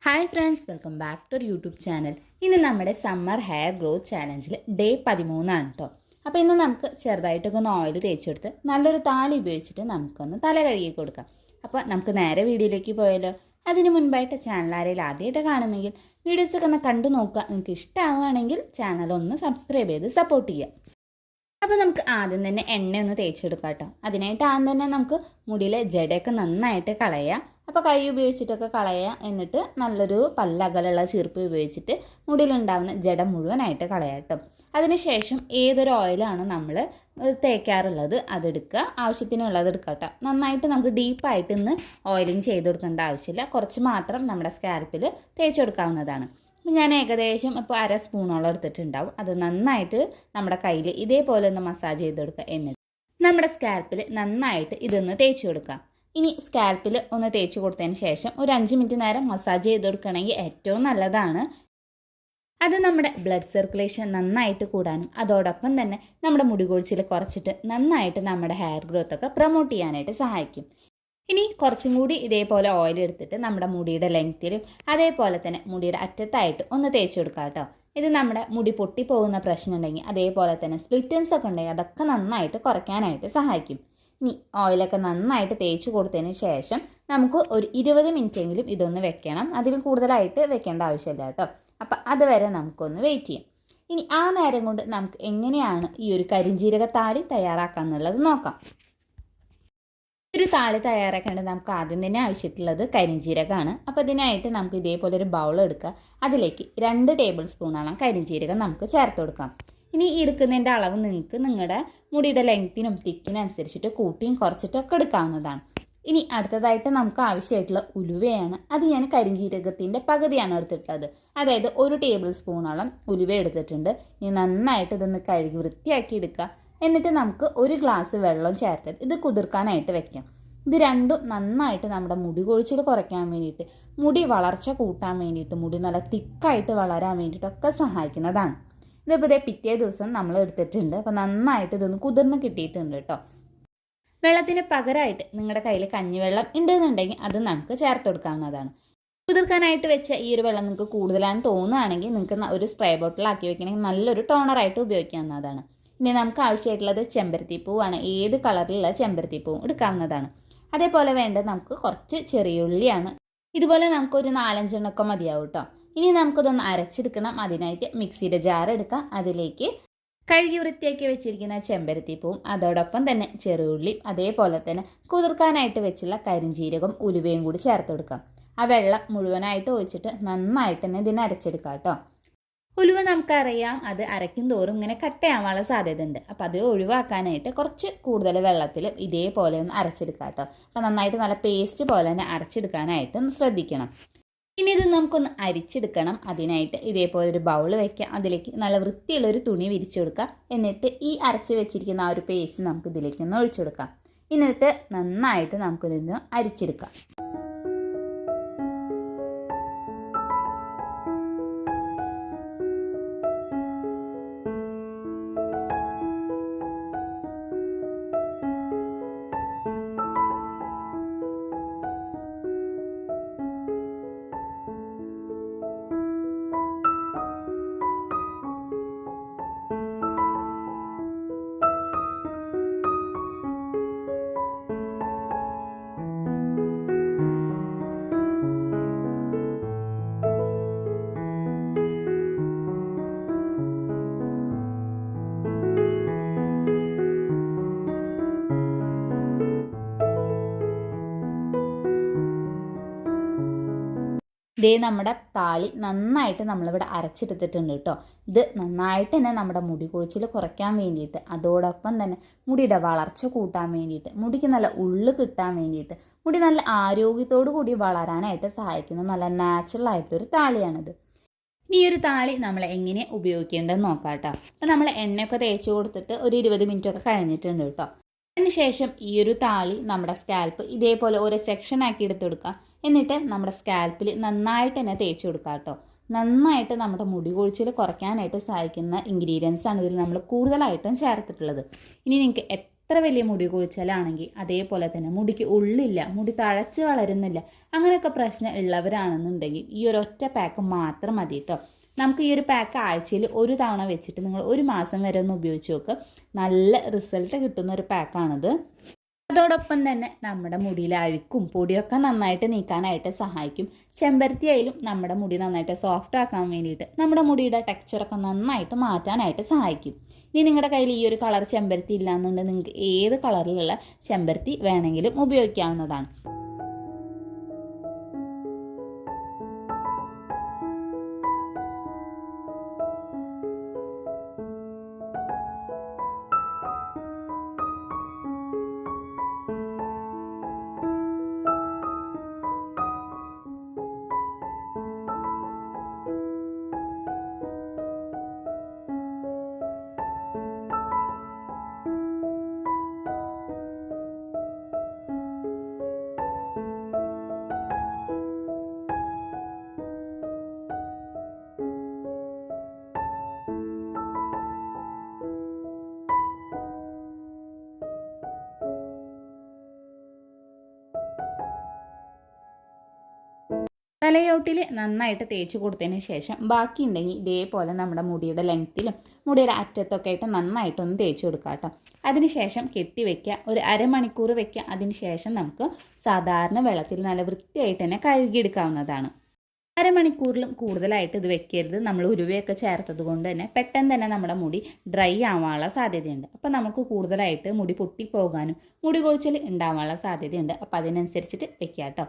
Hi friends, welcome back to YouTube channel. ഇന്ന് നമ്മുടെ summer hair growth ചാലഞ്ചിൽ day 13 കേട്ടോ. അപ്പോൾ ഇന്ന് നമുക്ക് ചെറുതായിട്ടൊക്കെ ഒന്ന് ഓയിൽ തേച്ചെടുത്ത് നല്ലൊരു താളി ഉപയോഗിച്ചിട്ട് നമുക്കൊന്ന് തല കഴുകി കൊടുക്കാം. അപ്പോൾ നമുക്ക് നേരെ വീഡിയോയിലേക്ക് പോയാലോ. അതിന് മുൻപായിട്ട് ചാനൽ ആരെങ്കിലും ആദ്യമായിട്ട് കാണുന്നെങ്കിൽ വീഡിയോസൊക്കെ ഒന്ന് കണ്ടു നോക്കുക. നിങ്ങൾക്ക് ഇഷ്ടമാവുകയാണെങ്കിൽ ചാനൽ ഒന്ന് സബ്സ്ക്രൈബ് ചെയ്ത് സപ്പോർട്ട് ചെയ്യുക. അപ്പോൾ നമുക്ക് ആദ്യം തന്നെ എണ്ണ ഒന്ന് തേച്ചെടുക്കാം കേട്ടോ. അതിനായിട്ട് ആദ്യം തന്നെ നമുക്ക് മുടിയിലെ ജടയൊക്കെ നന്നായിട്ട് കളയുക. അപ്പോൾ കൈ ഉപയോഗിച്ചിട്ടൊക്കെ കളയുക. എന്നിട്ട് നല്ലൊരു പല്ലകലുള്ള ചീർപ്പ് ഉപയോഗിച്ചിട്ട് മുടിയിലുണ്ടാകുന്ന ജട മുഴുവനായിട്ട് കളയുക കേട്ടോ. അതിനുശേഷം ഏതൊരു ഓയിലാണ് നമ്മൾ തേക്കാറുള്ളത് അതെടുക്കുക, ആവശ്യത്തിനുള്ളത് എടുക്കുക കേട്ടോ. നന്നായിട്ട് നമുക്ക് ഡീപ്പായിട്ട് ഇന്ന് ഓയിലിങ് ചെയ്ത് കൊടുക്കേണ്ട ആവശ്യമില്ല, കുറച്ച് മാത്രം നമ്മുടെ സ്കാൽപ്പിൽ തേച്ച് കൊടുക്കാവുന്നതാണ്. അപ്പോൾ ഞാൻ ഏകദേശം ഇപ്പോൾ 1/2 സ്പൂണോളം എടുത്തിട്ടുണ്ടാവും. അത് നന്നായിട്ട് നമ്മുടെ കയ്യിൽ ഇതേപോലെ ഒന്ന് മസാജ് ചെയ്ത് കൊടുക്കുക. എന്നിട്ട് നമ്മുടെ സ്കാൽപ്പിൽ നന്നായിട്ട് ഇതൊന്ന് തേച്ച് കൊടുക്കാം. ഇനി സ്കാൽപ്പിൽ ഒന്ന് തേച്ച് കൊടുത്തതിന് ശേഷം ഒരു 5 മിനിറ്റ് നേരം മസാജ് ചെയ്ത് കൊടുക്കുകയാണെങ്കിൽ ഏറ്റവും നല്ലതാണ്. അത് നമ്മുടെ ബ്ലഡ് സർക്കുലേഷൻ നന്നായിട്ട് കൂടാനും അതോടൊപ്പം തന്നെ നമ്മുടെ മുടി കൊഴിച്ചിൽ കുറച്ചിട്ട് നന്നായിട്ട് നമ്മുടെ ഹെയർ ഗ്രോത്ത് ഒക്കെ പ്രൊമോട്ട് ചെയ്യാനായിട്ട് സഹായിക്കും. ഇനി കുറച്ചും കൂടി ഇതേപോലെ ഓയിൽ എടുത്തിട്ട് നമ്മുടെ മുടിയുടെ ലെങ്ത്തിലും അതേപോലെ തന്നെ മുടിയുടെ അറ്റത്തായിട്ട് ഒന്ന് തേച്ച് കൊടുക്കുക കേട്ടോ. ഇത് നമ്മുടെ മുടി പൊട്ടിപ്പോകുന്ന പ്രശ്നം ഉണ്ടെങ്കിൽ അതേപോലെ തന്നെ സ്പ്ലിറ്റൻസ് ഒക്കെ ഉണ്ടെങ്കിൽ അതൊക്കെ നന്നായിട്ട് കുറയ്ക്കാനായിട്ട് സഹായിക്കും. ഇനി ഓയിലൊക്കെ നന്നായിട്ട് തേച്ച് കൊടുത്തതിന് ശേഷം നമുക്ക് ഒരു 20 മിനിറ്റെങ്കിലും ഇതൊന്ന് വെക്കണം. അതിൽ കൂടുതലായിട്ട് വെക്കേണ്ട ആവശ്യമില്ല കേട്ടോ. അപ്പം അതുവരെ നമുക്കൊന്ന് വെയിറ്റ് ചെയ്യാം. ഇനി ആ നേരം കൊണ്ട് നമുക്ക് എങ്ങനെയാണ് ഈ ഒരു കരിഞ്ജീരക താളി തയ്യാറാക്കുക എന്നുള്ളത് നോക്കാം. ഒരു താളി തയ്യാറാക്കേണ്ടത് നമുക്ക് ആദ്യം തന്നെ ആവശ്യമുള്ളത് കരിഞ്ജീരകമാണ്. അപ്പോൾ ഇതിനായിട്ട് നമുക്ക് ഇതേപോലെ ഒരു ബൗൾ എടുക്കുക. അതിലേക്ക് 2 ടേബിൾ സ്പൂണോളം കരിഞ്ജീരകം നമുക്ക് ചേർത്ത് കൊടുക്കാം. ഇനി എടുക്കുന്നതിൻ്റെ അളവ് നിങ്ങൾക്ക് നിങ്ങളുടെ മുടിയുടെ ലെങ്ത്തിനും തിക്കിനും അനുസരിച്ചിട്ട് കൂട്ടിയും കുറച്ചിട്ടൊക്കെ എടുക്കാവുന്നതാണ്. ഇനി അടുത്തതായിട്ട് നമുക്ക് ആവശ്യമായിട്ടുള്ള ഉലുവയാണ്. അത് ഞാൻ കരിഞ്ജീരകത്തിൻ്റെ പകുതിയാണ് എടുത്തിട്ടുള്ളത്. അതായത് 1 ടേബിൾ സ്പൂണോളം ഉലുവ എടുത്തിട്ടുണ്ട്. ഇനി നന്നായിട്ട് ഇതൊന്ന് കഴുകി വൃത്തിയാക്കി എടുക്കുക. എന്നിട്ട് നമുക്ക് 1 ഗ്ലാസ് വെള്ളം ചേർത്തിട്ട് ഇത് കുതിർക്കാനായിട്ട് വെക്കാം. ഇത് രണ്ടും നന്നായിട്ട് നമ്മുടെ മുടി കൊഴിച്ചിൽ കുറയ്ക്കാൻ വേണ്ടിയിട്ട്, മുടി വളർച്ച കൂട്ടാൻ വേണ്ടിയിട്ട്, മുടി നല്ല തിക്കായിട്ട് വളരാൻ വേണ്ടിയിട്ടൊക്കെ സഹായിക്കുന്നതാണ്. ഇതിപ്പോൾ പിറ്റേ ദിവസം നമ്മൾ എടുത്തിട്ടുണ്ട്. അപ്പോൾ നന്നായിട്ട് ഇതൊന്ന് കുതിർന്ന് കിട്ടിയിട്ടുണ്ട് കേട്ടോ. വെള്ളത്തിന് പകരമായിട്ട് നിങ്ങളുടെ കയ്യിൽ കഞ്ഞിവെള്ളം ഉണ്ടെന്നുണ്ടെങ്കിൽ അത് നമുക്ക് ചേർത്ത് കൊടുക്കാവുന്നതാണ്. കുതിർക്കാനായിട്ട് വെച്ച ഈ ഒരു വെള്ളം നിങ്ങൾക്ക് കൂടുതലാണെന്ന് തോന്നുകയാണെങ്കിൽ നിങ്ങൾക്ക് ഒരു സ്പ്രേ ബോട്ടിലാക്കി വെക്കണമെങ്കിൽ നല്ലൊരു ടോണറായിട്ട് ഉപയോഗിക്കാവുന്നതാണ്. ഇനി നമുക്ക് ആവശ്യമായിട്ടുള്ളത് ചെമ്പരത്തിപ്പൂവാണ്. ഏത് കളറിലുള്ള ചെമ്പരത്തിപ്പൂവും എടുക്കാവുന്നതാണ്. അതേപോലെ വേണ്ടത് നമുക്ക് കുറച്ച് ചെറിയ ഉള്ളിയാണ്. ഇതുപോലെ നമുക്കൊരു 4-5 എണ്ണമൊക്കെ മതിയാവും കേട്ടോ. ഇനി നമുക്കിതൊന്ന് അരച്ചെടുക്കണം. അതിനായിട്ട് മിക്സിയുടെ ജാർ എടുക്കുക. അതിലേക്ക് കഴുകി വൃത്തിയാക്കി വെച്ചിരിക്കുന്ന ചെമ്പരത്തിപ്പൂവും അതോടൊപ്പം തന്നെ ചെറുള്ളിയും അതേപോലെ തന്നെ കുതിർക്കാനായിട്ട് വെച്ചുള്ള കരിഞ്ജീരകം ഉലുവയും കൂടി ചേർത്ത് കൊടുക്കാം. ആ വെള്ളം മുഴുവനായിട്ട് ഒഴിച്ചിട്ട് നന്നായിട്ട് തന്നെ ഇതിനെ അരച്ചെടുക്കാം കേട്ടോ. ഉലുവ നമുക്കറിയാം, അത് അരയ്ക്കും തോറും ഇങ്ങനെ കട്ടയാവാനുള്ള സാധ്യത ഉണ്ട്. അപ്പോൾ അത് ഒഴിവാക്കാനായിട്ട് കുറച്ച് കൂടുതൽ വെള്ളത്തിൽ ഇതേപോലെ ഒന്ന് അരച്ചെടുക്കാം കേട്ടോ. അപ്പോൾ നന്നായിട്ട് നല്ല പേസ്റ്റ് പോലെ തന്നെ അരച്ചെടുക്കാനായിട്ട് ഒന്ന് ശ്രദ്ധിക്കണം. ഇനി ഇത് നമുക്കൊന്ന് അരിച്ചെടുക്കണം. അതിനായിട്ട് ഇതേപോലെ ഒരു ബൗൾ വയ്ക്കുക. അതിലേക്ക് നല്ല വൃത്തിയുള്ളൊരു തുണി വിരിച്ചു കൊടുക്കുക. എന്നിട്ട് ഈ അരച്ച് വെച്ചിരിക്കുന്ന ആ ഒരു പേസ്റ്റ് നമുക്ക് ഇതിലേക്കൊന്ന് ഒഴിച്ചു കൊടുക്കാം. എന്നിട്ട് നന്നായിട്ട് നമുക്കിതൊന്ന് അരിച്ചെടുക്കാം. ഇതേ നമ്മുടെ താളി നന്നായിട്ട് നമ്മളിവിടെ അരച്ചെടുത്തിട്ടുണ്ട് കേട്ടോ. ഇത് നന്നായിട്ട് തന്നെ നമ്മുടെ മുടി കൊഴിച്ചിൽ കുറയ്ക്കാൻ വേണ്ടിയിട്ട്, അതോടൊപ്പം തന്നെ മുടിയുടെ വളർച്ച കൂട്ടാൻ വേണ്ടിയിട്ട്, മുടിക്ക് നല്ല ഉള്ളു കിട്ടാൻ വേണ്ടിയിട്ട്, മുടി നല്ല ആരോഗ്യത്തോടു കൂടി വളരാനായിട്ട് സഹായിക്കുന്ന നല്ല നാച്ചുറൽ ആയിട്ടൊരു താളിയാണിത്. ഈ ഒരു താളി നമ്മൾ എങ്ങനെ ഉപയോഗിക്കേണ്ടതെന്ന് നോക്കാം കേട്ടോ. അപ്പോൾ നമ്മൾ എണ്ണയൊക്കെ തേച്ച് കൊടുത്തിട്ട് ഒരു 20 മിനിറ്റൊക്കെ കഴിഞ്ഞിട്ടുണ്ട് കേട്ടോ. അതിനുശേഷം ഈ ഒരു താളി നമ്മുടെ സ്കാൽപ്പ് ഇതേപോലെ ഓരോ സെക്ഷനാക്കി എടുത്ത് കൊടുക്കുക. എന്നിട്ട് നമ്മുടെ സ്കാൽപ്പിൽ നന്നായിട്ട് തന്നെ തേച്ച് കൊടുക്കുക കേട്ടോ. നന്നായിട്ട് നമ്മുടെ മുടി കൊഴിച്ചിൽ കുറയ്ക്കാനായിട്ട് സഹായിക്കുന്ന ഇൻഗ്രീഡിയൻസ് ആണ് ഇതിൽ നമ്മൾ കൂടുതലായിട്ടും ചേർത്തിട്ടുള്ളത്. ഇനി നിങ്ങൾക്ക് എത്ര വലിയ മുടി കൊഴിച്ചിലാണെങ്കിൽ അതേപോലെ തന്നെ മുടിക്ക് ഉള്ളില്ല, മുടി തഴച്ച് വളരുന്നില്ല, അങ്ങനെയൊക്കെ പ്രശ്നം ഉള്ളവരാണെന്നുണ്ടെങ്കിൽ ഈ ഒരു ഒറ്റ പാക്ക് മാത്രം മതി കേട്ടോ. നമുക്ക് ഈ ഒരു പാക്ക് ആഴ്ചയിൽ ഒരു തവണ വെച്ചിട്ട് നിങ്ങൾ ഒരു മാസം വരെ ഒന്ന് ഉപയോഗിച്ച് നോക്കുക. നല്ല റിസൾട്ട് കിട്ടുന്ന ഒരു പാക്കാണിത്. അതോടൊപ്പം തന്നെ നമ്മുടെ മുടിയിലെ അഴുക്കും പൊടിയൊക്കെ നന്നായിട്ട് നീക്കാനായിട്ട് സഹായിക്കും. ചെമ്പരത്തി ആയാലും നമ്മുടെ മുടി നന്നായിട്ട് സോഫ്റ്റ് ആക്കാൻ വേണ്ടിയിട്ട് നമ്മുടെ മുടിയുടെ ടെക്സ്ചറൊക്കെ നന്നായിട്ട് മാറ്റാനായിട്ട് സഹായിക്കും. ഇനി നിങ്ങളുടെ കയ്യിൽ ഈ ഒരു കളർ ചെമ്പരത്തി ഇല്ലാന്നുണ്ടെങ്കിൽ നിങ്ങൾക്ക് ഏത് കളറിലുള്ള ചെമ്പരത്തി വേണമെങ്കിലും ഉപയോഗിക്കാവുന്നതാണ്. തലയോട്ടിൽ നന്നായിട്ട് തേച്ച് കൊടുത്തതിന് ശേഷം ബാക്കിയുണ്ടെങ്കിൽ ഇതേപോലെ നമ്മുടെ മുടിയുടെ ലെങ്ത്തിലും മുടിയുടെ അറ്റത്തൊക്കെ ആയിട്ട് നന്നായിട്ടൊന്ന് തേച്ച് കൊടുക്കുക കേട്ടോ. അതിനുശേഷം കെട്ടി വയ്ക്കുക, ഒരു അരമണിക്കൂർ വയ്ക്കുക. അതിനുശേഷം നമുക്ക് സാധാരണ വെള്ളത്തിൽ നല്ല വൃത്തിയായിട്ട് തന്നെ കഴുകിയെടുക്കാവുന്നതാണ്. അരമണിക്കൂറിലും കൂടുതലായിട്ട് ഇത് വെക്കരുത്. നമ്മൾ ഉരുവയൊക്കെ ചേർത്തത് കൊണ്ട് തന്നെ പെട്ടെന്ന് തന്നെ നമ്മുടെ മുടി ഡ്രൈ ആവാനുള്ള സാധ്യതയുണ്ട്. അപ്പോൾ നമുക്ക് കൂടുതലായിട്ട് മുടി പൊട്ടിപ്പോകാനും മുടി കൊഴിച്ചിൽ ഉണ്ടാവാനുള്ള സാധ്യതയുണ്ട്. അപ്പോൾ അതിനനുസരിച്ചിട്ട് വെക്കുക കേട്ടോ.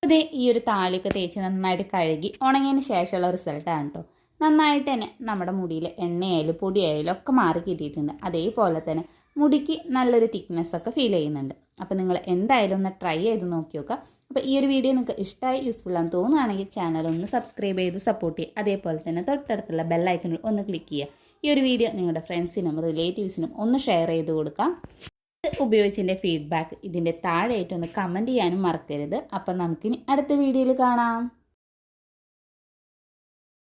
അതേ ഈ ഒരു താളിയൊക്കെ തേച്ച് നന്നായിട്ട് കഴുകി ഉണങ്ങിയതിന് ശേഷമുള്ള റിസൾട്ടാണ് കേട്ടോ. നന്നായിട്ട് തന്നെ നമ്മുടെ മുടിയിൽ എണ്ണയായാലും പൊടിയായാലും ഒക്കെ മാറി കിട്ടിയിട്ടുണ്ട്. അതേപോലെ തന്നെ മുടിക്ക് നല്ലൊരു തിക്നെസ്സൊക്കെ ഫീൽ ചെയ്യുന്നുണ്ട്. അപ്പോൾ നിങ്ങൾ എന്തായാലും ഒന്ന് ട്രൈ ചെയ്ത് നോക്കി നോക്കുക. അപ്പോൾ ഈ ഒരു വീഡിയോ നിങ്ങൾക്ക് ഇഷ്ടമായി യൂസ്ഫുൾ ആണെന്ന് തോന്നുകയാണെങ്കിൽ ചാനൽ ഒന്ന് സബ്സ്ക്രൈബ് ചെയ്ത് സപ്പോർട്ട് ചെയ്യുക. അതേപോലെ തന്നെ തൊട്ടടുത്തുള്ള ബെല്ലൈക്കണിൽ ഒന്ന് ക്ലിക്ക് ചെയ്യുക. ഈ ഒരു വീഡിയോ നിങ്ങളുടെ ഫ്രണ്ട്സിനും റിലേറ്റീവ്സിനും ഒന്ന് ഷെയർ ചെയ്ത് കൊടുക്കാം. ഉപയോഗിച്ചതിൻ്റെ ഫീഡ്ബാക്ക് ഇതിൻ്റെ താഴെയായിട്ടൊന്ന് കമൻറ്റ് ചെയ്യാനും മറക്കരുത്. അപ്പം നമുക്കിനി അടുത്ത വീഡിയോയിൽ കാണാം.